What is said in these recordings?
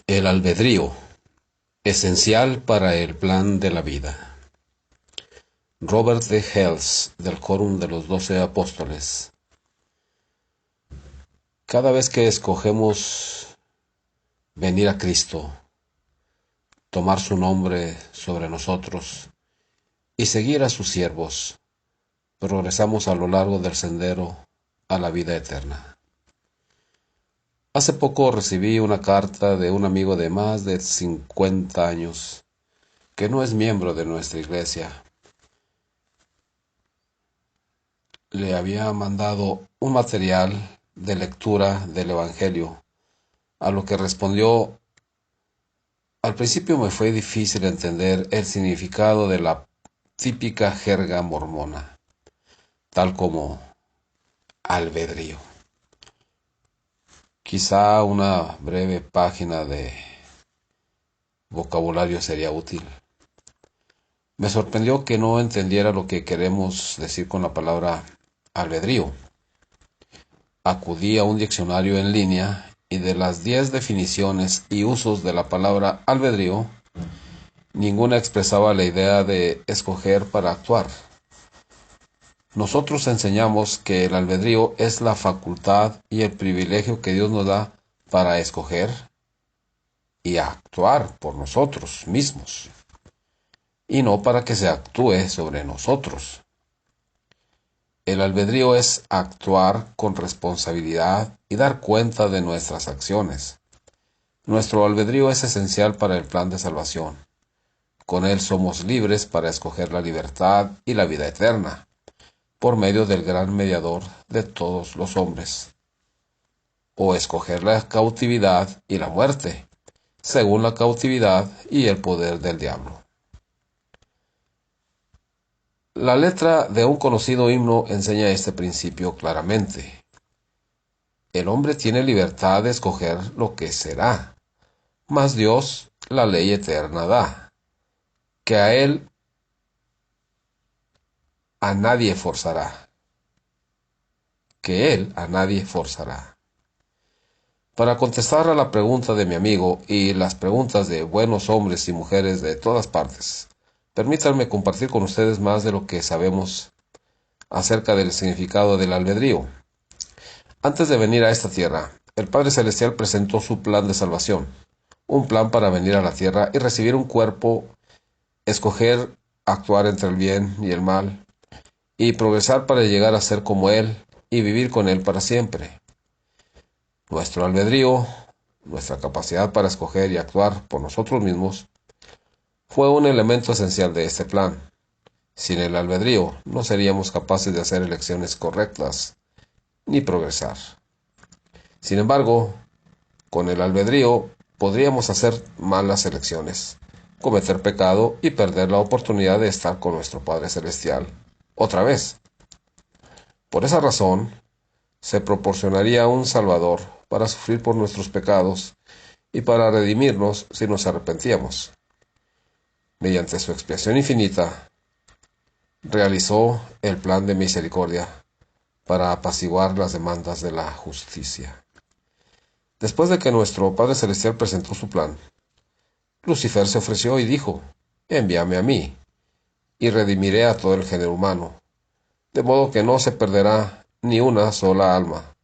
El albedrío, esencial para el plan de la vida. Robert D. Hales, del Quórum de los 12 Apóstoles. Cada vez que escogemos venir a Cristo, tomar su nombre sobre nosotros y seguir a sus siervos, progresamos a lo largo del sendero a la vida eterna. Hace poco recibí una carta de un amigo de más de 50 años que no es miembro de nuestra iglesia. Le había mandado un material de lectura del Evangelio, a lo que respondió: al principio me fue difícil entender el significado de la típica jerga mormona, tal como albedrío. Quizá una breve página de vocabulario sería útil. Me sorprendió que no entendiera lo que queremos decir con la palabra albedrío. Acudí a un diccionario en línea y de las 10 definiciones y usos de la palabra albedrío, ninguna expresaba la idea de escoger para actuar. Nosotros enseñamos que el albedrío es la facultad y el privilegio que Dios nos da para escoger y actuar por nosotros mismos, y no para que se actúe sobre nosotros. El albedrío es actuar con responsabilidad y dar cuenta de nuestras acciones. Nuestro albedrío es esencial para el plan de salvación. Con él somos libres para escoger la libertad y la vida eterna, por medio del gran mediador de todos los hombres, o escoger la cautividad y la muerte, según la cautividad y el poder del diablo. La letra de un conocido himno enseña este principio claramente. El hombre tiene libertad de escoger lo que será, mas Dios la ley eterna da, que a él a nadie forzará, que él a nadie forzará. Para contestar a la pregunta de mi amigo y las preguntas de buenos hombres y mujeres de todas partes, permítanme compartir con ustedes más de lo que sabemos acerca del significado del albedrío. Antes de venir a esta tierra, el Padre Celestial presentó su plan de salvación, un plan para venir a la tierra y recibir un cuerpo, escoger actuar entre el bien y el mal, y progresar para llegar a ser como Él y vivir con Él para siempre. Nuestro albedrío, nuestra capacidad para escoger y actuar por nosotros mismos, fue un elemento esencial de este plan. Sin el albedrío no seríamos capaces de hacer elecciones correctas ni progresar. Sin embargo, con el albedrío podríamos hacer malas elecciones, cometer pecado y perder la oportunidad de estar con nuestro Padre Celestial otra vez. Por esa razón, se proporcionaría un Salvador para sufrir por nuestros pecados y para redimirnos si nos arrepentíamos. Mediante su expiación infinita, realizó el plan de misericordia para apaciguar las demandas de la justicia. Después de que nuestro Padre Celestial presentó su plan, Lucifer se ofreció y dijo: envíame a mí, y redimiré a todo el género humano, de modo que no se perderá ni una sola alma.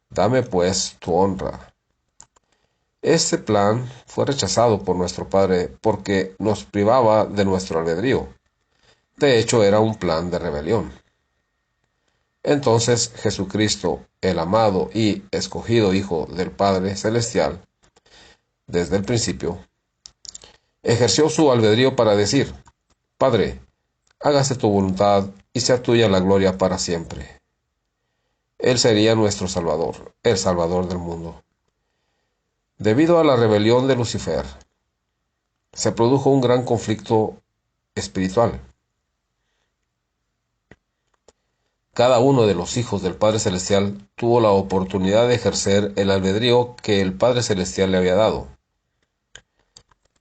Dame pues tu honra. Este plan fue rechazado por nuestro Padre porque nos privaba de nuestro albedrío. De hecho, era un plan de rebelión. Entonces Jesucristo, el amado y escogido Hijo del Padre Celestial, desde el principio, ejerció su albedrío para decir: Padre, hágase tu voluntad y sea tuya la gloria para siempre. Él sería nuestro Salvador, el Salvador del mundo. Debido a la rebelión de Lucifer, se produjo un gran conflicto espiritual. Cada uno de los hijos del Padre Celestial tuvo la oportunidad de ejercer el albedrío que el Padre Celestial le había dado.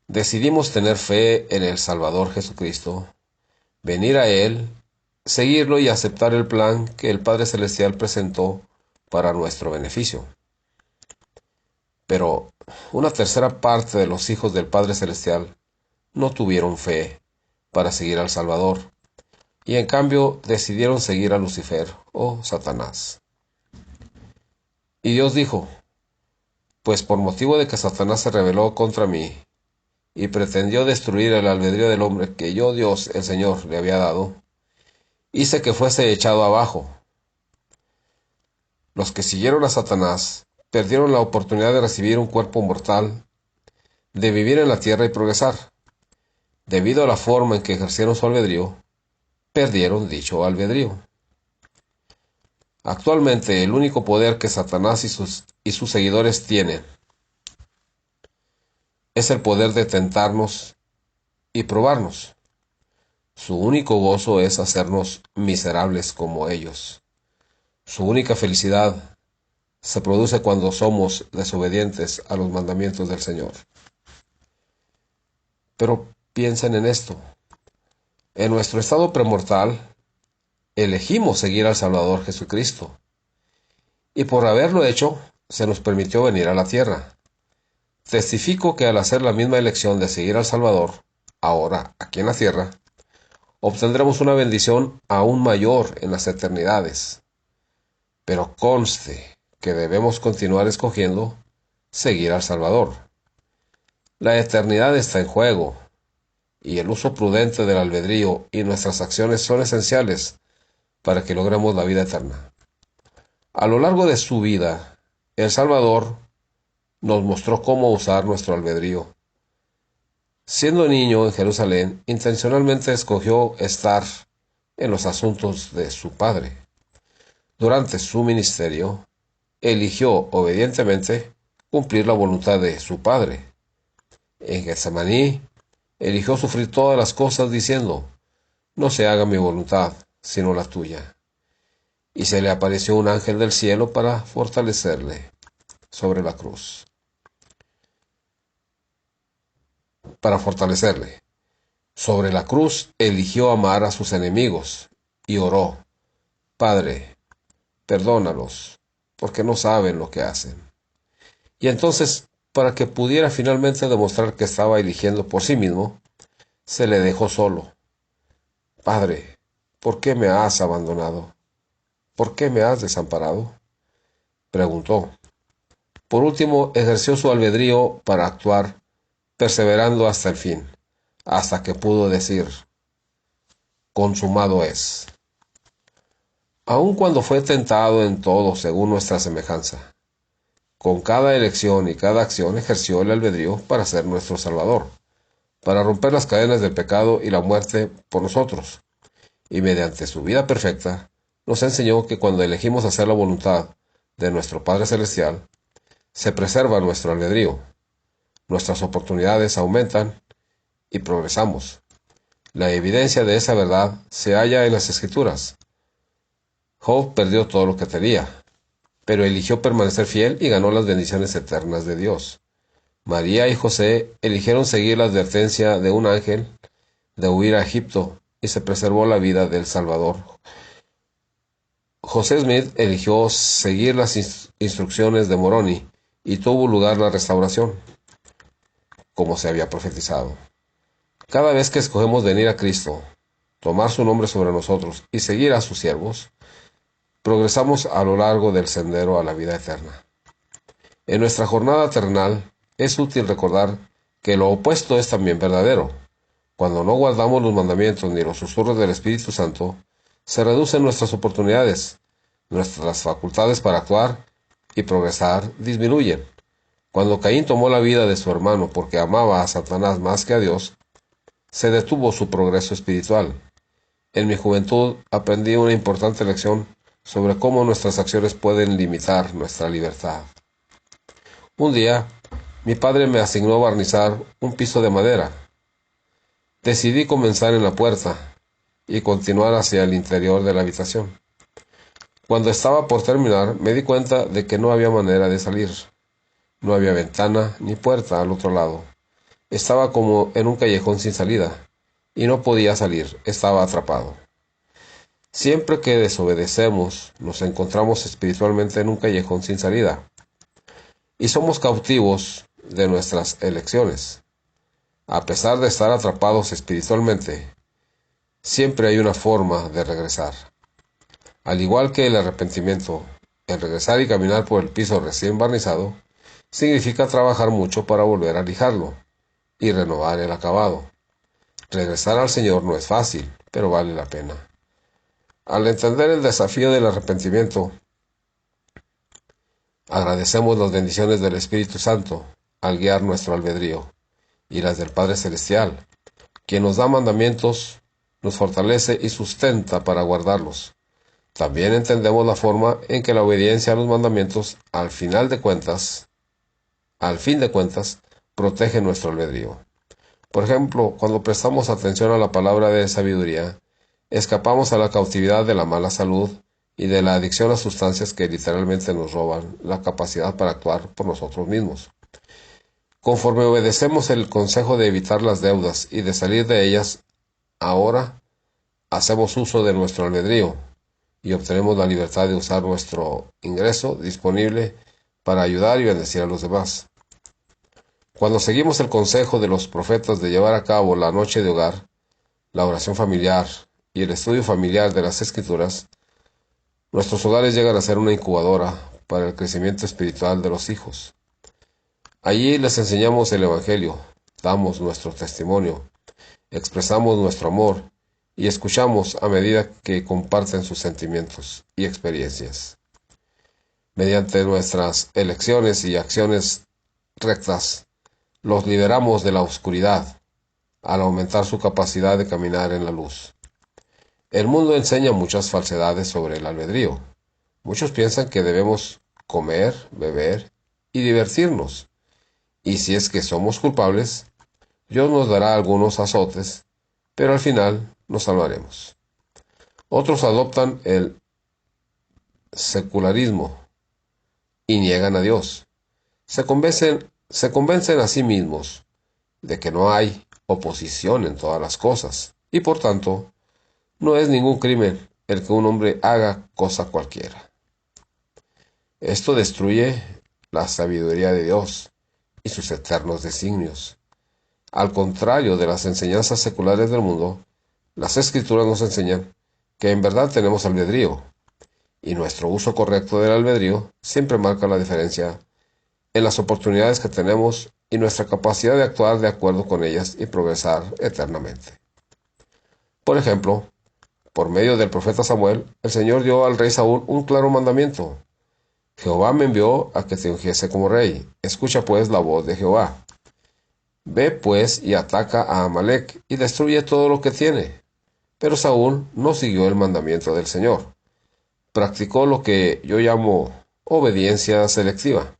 Decidimos tener fe en el Salvador Jesucristo, venir a Él, seguirlo y aceptar el plan que el Padre Celestial presentó para nuestro beneficio. Pero Una tercera parte de los hijos del Padre Celestial no tuvieron fe para seguir al Salvador, y en cambio decidieron seguir a Lucifer o Satanás. Y Dios dijo, pues por motivo de que Satanás se rebeló contra mí y pretendió destruir el albedrío del hombre que yo, Dios, el Señor, le había dado, hice que fuese echado abajo. Los que siguieron a Satanás perdieron la oportunidad de recibir un cuerpo mortal, de vivir en la tierra y progresar. Debido a la forma en que ejercieron su albedrío, perdieron dicho albedrío. Actualmente, el único poder que Satanás y sus seguidores tienen es el poder de tentarnos y probarnos. Su único gozo es hacernos miserables como ellos. Su única felicidad se produce cuando somos desobedientes a los mandamientos del Señor. Pero piensen en esto. En nuestro estado premortal, elegimos seguir al Salvador Jesucristo. Y por haberlo hecho, se nos permitió venir a la tierra. Testifico que al hacer la misma elección de seguir al Salvador, ahora aquí en la tierra, obtendremos una bendición aún mayor en las eternidades. Pero conste que debemos continuar escogiendo seguir al Salvador. La eternidad está en juego, y el uso prudente del albedrío y nuestras acciones son esenciales para que logremos la vida eterna. A lo largo de su vida, el Salvador nos mostró cómo usar nuestro albedrío. Siendo niño en Jerusalén, intencionalmente escogió estar en los asuntos de su Padre. Durante su ministerio, eligió obedientemente cumplir la voluntad de su Padre. En Getsemaní, eligió sufrir todas las cosas diciendo, no se haga mi voluntad, sino la tuya. Y se le apareció un ángel del cielo para fortalecerle sobre la cruz. Sobre la cruz eligió amar a sus enemigos y oró, Padre, perdónalos, porque no saben lo que hacen. Y entonces, para que pudiera finalmente demostrar que estaba eligiendo por sí mismo, se le dejó solo. Padre, ¿por qué me has abandonado? ¿Por qué me has desamparado? Preguntó. Por último, ejerció su albedrío para actuar, perseverando hasta el fin, hasta que pudo decir, consumado es. Aun cuando fue tentado en todo según nuestra semejanza, con cada elección y cada acción ejerció el albedrío para ser nuestro Salvador, para romper las cadenas del pecado y la muerte por nosotros, y mediante su vida perfecta, nos enseñó que cuando elegimos hacer la voluntad de nuestro Padre Celestial, se preserva nuestro albedrío, nuestras oportunidades aumentan y progresamos. La evidencia de esa verdad se halla en las Escrituras. Job perdió todo lo que tenía, pero eligió permanecer fiel y ganó las bendiciones eternas de Dios. María y José eligieron seguir la advertencia de un ángel de huir a Egipto y se preservó la vida del Salvador. José Smith eligió seguir las instrucciones de Moroni y tuvo lugar la restauración, como se había profetizado. Cada vez que escogemos venir a Cristo, tomar su nombre sobre nosotros y seguir a sus siervos, progresamos a lo largo del sendero a la vida eterna. En nuestra jornada terrenal es útil recordar que lo opuesto es también verdadero. Cuando no guardamos los mandamientos ni los susurros del Espíritu Santo, se reducen nuestras oportunidades, nuestras facultades para actuar y progresar disminuyen. Cuando Caín tomó la vida de su hermano porque amaba a Satanás más que a Dios, se detuvo su progreso espiritual. En mi juventud aprendí una importante lección sobre cómo nuestras acciones pueden limitar nuestra libertad. Un día, mi padre me asignó barnizar un piso de madera. Decidí comenzar en la puerta y continuar hacia el interior de la habitación. Cuando estaba por terminar, me di cuenta de que no había manera de salir. No había ventana ni puerta al otro lado. Estaba como en un callejón sin salida, y no podía salir, estaba atrapado. Siempre que desobedecemos, nos encontramos espiritualmente en un callejón sin salida, y somos cautivos de nuestras elecciones. A pesar de estar atrapados espiritualmente, siempre hay una forma de regresar. Al igual que el arrepentimiento, el regresar y caminar por el piso recién barnizado significa trabajar mucho para volver a lijarlo y renovar el acabado. Regresar al Señor no es fácil, pero vale la pena. Al entender el desafío del arrepentimiento, agradecemos las bendiciones del Espíritu Santo al guiar nuestro albedrío y las del Padre Celestial, quien nos da mandamientos, nos fortalece y sustenta para guardarlos. También entendemos la forma en que la obediencia a los mandamientos, al fin de cuentas, protege nuestro albedrío. Por ejemplo, cuando prestamos atención a la palabra de sabiduría, escapamos a la cautividad de la mala salud y de la adicción a sustancias que literalmente nos roban la capacidad para actuar por nosotros mismos. Conforme obedecemos el consejo de evitar las deudas y de salir de ellas, ahora hacemos uso de nuestro albedrío y obtenemos la libertad de usar nuestro ingreso disponible para ayudar y bendecir a los demás. Cuando seguimos el consejo de los profetas de llevar a cabo la noche de hogar, la oración familiar y el estudio familiar de las Escrituras, nuestros hogares llegan a ser una incubadora para el crecimiento espiritual de los hijos. Allí les enseñamos el Evangelio, damos nuestro testimonio, expresamos nuestro amor y escuchamos a medida que comparten sus sentimientos y experiencias. Mediante nuestras elecciones y acciones rectas, los liberamos de la oscuridad al aumentar su capacidad de caminar en la luz. El mundo enseña muchas falsedades sobre el albedrío. Muchos piensan que debemos comer, beber y divertirnos. Y si es que somos culpables, Dios nos dará algunos azotes, pero al final nos salvaremos. Otros adoptan el secularismo y niegan a Dios. Se convencen a sí mismos de que no hay oposición en todas las cosas, y por tanto, no es ningún crimen el que un hombre haga cosa cualquiera. Esto destruye la sabiduría de Dios y sus eternos designios. Al contrario de las enseñanzas seculares del mundo, las Escrituras nos enseñan que en verdad tenemos albedrío, y nuestro uso correcto del albedrío siempre marca la diferencia en las oportunidades que tenemos y nuestra capacidad de actuar de acuerdo con ellas y progresar eternamente. Por ejemplo, por medio del profeta Samuel, el Señor dio al rey Saúl un claro mandamiento. Jehová me envió a que te ungiese como rey. Escucha pues la voz de Jehová. Ve pues y ataca a Amalec y destruye todo lo que tiene. Pero Saúl no siguió el mandamiento del Señor. Practicó lo que yo llamo obediencia selectiva.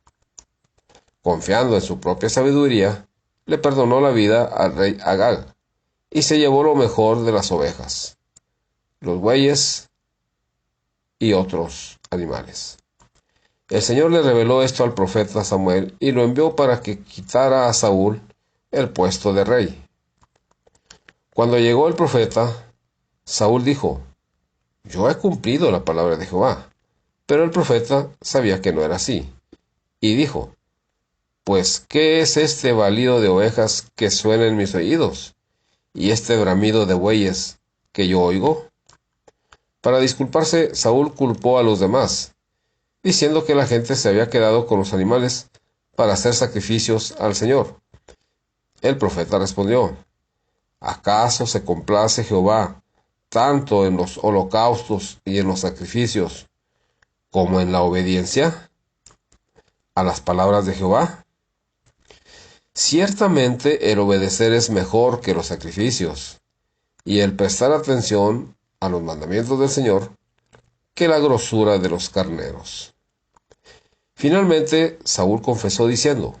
Confiando en su propia sabiduría, le perdonó la vida al rey Agag y se llevó lo mejor de las ovejas, los bueyes y otros animales. El Señor le reveló esto al profeta Samuel y lo envió para que quitara a Saúl el puesto de rey. Cuando llegó el profeta, Saúl dijo: Yo he cumplido la palabra de Jehová. Pero el profeta sabía que no era así, y dijo: Pues, ¿qué es este balido de ovejas que suena en mis oídos, y este bramido de bueyes que yo oigo? Para disculparse, Saúl culpó a los demás, diciendo que la gente se había quedado con los animales para hacer sacrificios al Señor. El profeta respondió: ¿Acaso se complace Jehová tanto en los holocaustos y en los sacrificios como en la obediencia a las palabras de Jehová? Ciertamente el obedecer es mejor que los sacrificios, y el prestar atención a los mandamientos del Señor que la grosura de los carneros. Finalmente, Saúl confesó diciendo: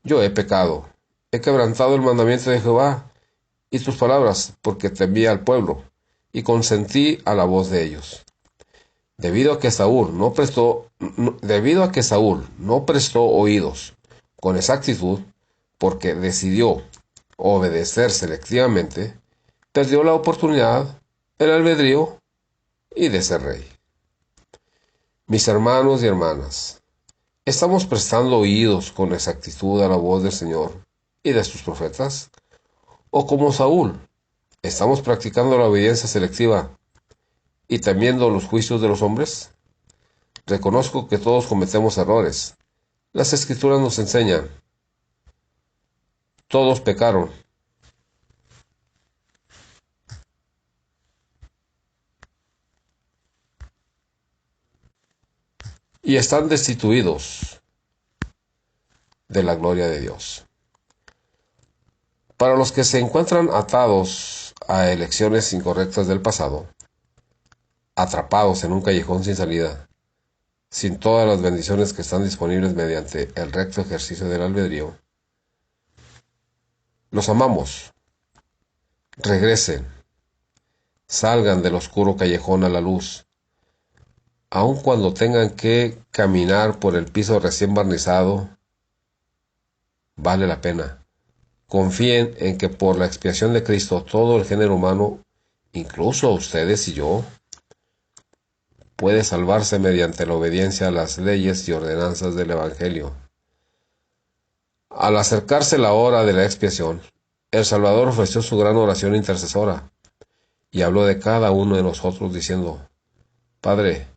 Yo he pecado, he quebrantado el mandamiento de Jehová y tus palabras, porque temí al pueblo, y consentí a la voz de ellos. Debido a que Saúl no prestó oídos con exactitud, porque decidió obedecer selectivamente, perdió la oportunidad, el albedrío y de ser rey. Mis hermanos y hermanas, ¿Estamos prestando oídos con exactitud a la voz del Señor y de sus profetas? ¿O como Saúl, estamos practicando la obediencia selectiva y temiendo los juicios de los hombres? Reconozco que todos cometemos errores. Las Escrituras nos enseñan, todos pecaron y están destituidos de la gloria de Dios. Para los que se encuentran atados a elecciones incorrectas del pasado, atrapados en un callejón sin salida, sin todas las bendiciones que están disponibles mediante el recto ejercicio del albedrío, los amamos. Regresen, salgan del oscuro callejón a la luz, aun cuando tengan que caminar por el piso recién barnizado, vale la pena. Confíen en que por la expiación de Cristo todo el género humano, incluso ustedes y yo, puede salvarse mediante la obediencia a las leyes y ordenanzas del Evangelio. Al acercarse la hora de la expiación, el Salvador ofreció su gran oración intercesora y habló de cada uno de nosotros diciendo, Padre,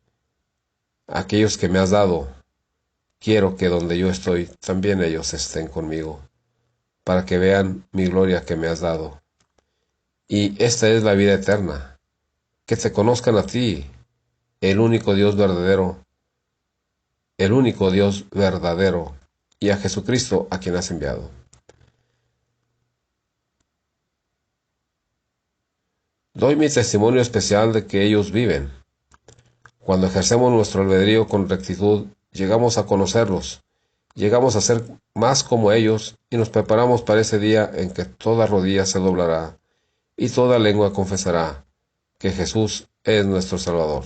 aquellos que me has dado, quiero que donde yo estoy, también ellos estén conmigo, para que vean mi gloria que me has dado. Y esta es la vida eterna, que te conozcan a ti, el único Dios verdadero, y a Jesucristo a quien has enviado. Doy mi testimonio especial de que ellos viven. Cuando ejercemos nuestro albedrío con rectitud, llegamos a conocerlos, llegamos a ser más como ellos y nos preparamos para ese día en que toda rodilla se doblará y toda lengua confesará que Jesús es nuestro Salvador.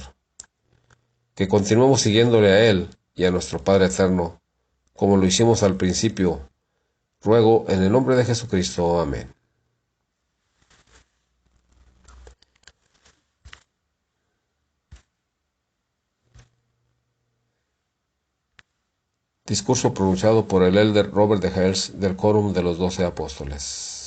Que continuemos siguiéndole a Él y a nuestro Padre Eterno, como lo hicimos al principio. Ruego en el nombre de Jesucristo. Amén. Discurso pronunciado por el elder Robert de Hales del Quórum de los 12 Apóstoles.